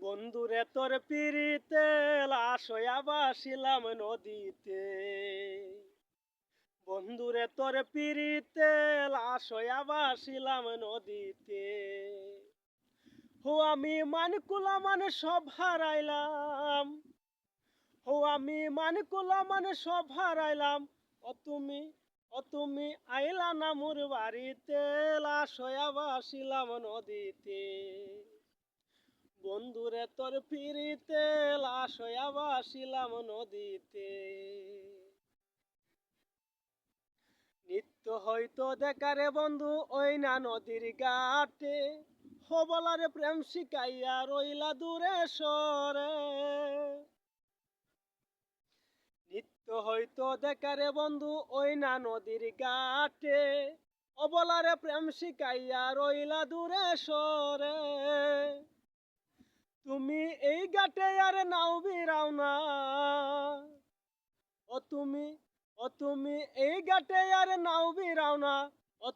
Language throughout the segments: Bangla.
বন্ধুরে তোর পিরিতে লাশ হইয়া বাসিলাম নদীতে। বন্ধুরে তোর পিরিতে লাশ হইয়া বাসিলাম নদীতে। আমি মানকুলা মানে সব হারাইলাম। আমি মানকুলা মানে সব হারাইলাম। ও তুমি আইলা না মোর বাড়িতে, লাশ হইয়া বাসিলাম নদীতে। বন্ধুরে তোর পিরিতে লাশ হইয়া বাসিলাম নদীতে। নিত্য হয়তো দেখারে বন্ধু ওই না নদীর ঘাটে, হবলারে প্রেম শিখাইয়া রইলা দূরে সরে। নিত্য হয়তো দেখারে বন্ধু ওই না নদীর ঘাটে, অবলারে প্রেম শিখাইয়া রইলা দূরে সরে। তুমি এই ঘাটে আর নাও বিরাও না। ও তুমি এই ঘাটে আর নাও বিরাও না। ও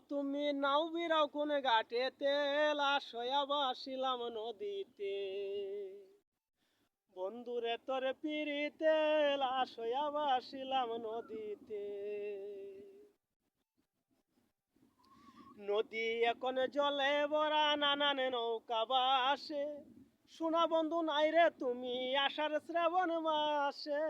তুমি নাও বিরাও কোন ঘাটেতে, লাশ হইয়া বাসিলাম নদীতে। বন্ধুরে তোর পিরিতে লাশ হইয়া বাসিলাম নদীতে। নদী এখন জলে ভরা, নানান নৌকা বাসে। সোনা বন্ধু নাই রে তুমি আষাঢ় শ্রাবণ মাসে।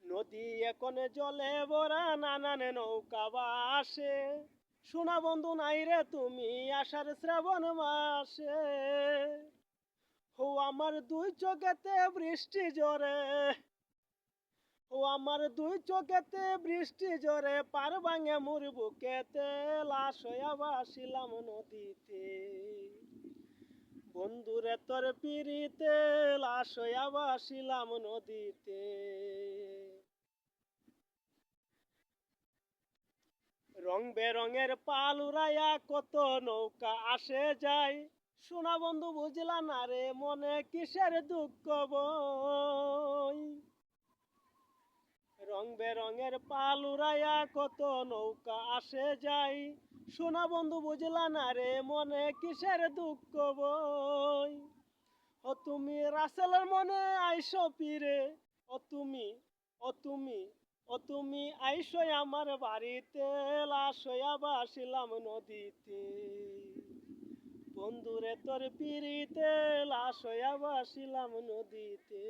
নদী এখন জলে ভরা, নানান নৌকা বাসে। সোনা বন্ধু নাই রে তুমি আষাঢ় শ্রাবণ মাসে। আমার দুই চোখেতে বৃষ্টি ঝরে। আমার দুই চোখেতে বৃষ্টি ঝরে, পার ভাঙে মোর বুকেতে, লাশ হইয়া বাসিলাম নদীতে। বন্ধুরে তোর পিরিতে লাশ হইয়া বাসিলাম নদীতে। রং বেরঙের পাল উড়াইয়া কত নৌকা আসে যায়। সোনা বন্ধু বুঝলা না রে মনে কিসের দুঃখ বই। রং বেরঙের পাল উড়াইয়া কত নৌকা আসে যায়। সোনা বন্ধু বুঝলা না রে মনে কিসের দুঃখ বই। ও তুমি রাসেলের মনে আইসো পীরে। ও তুমি ও তুমি ও তুমি আইসো আমার বাড়িতে, লাশ হইয়া বাসিলাম নদীতে। বন্ধুরে তোর পিরিতে লাশ হইয়া বাসিলাম নদীতে।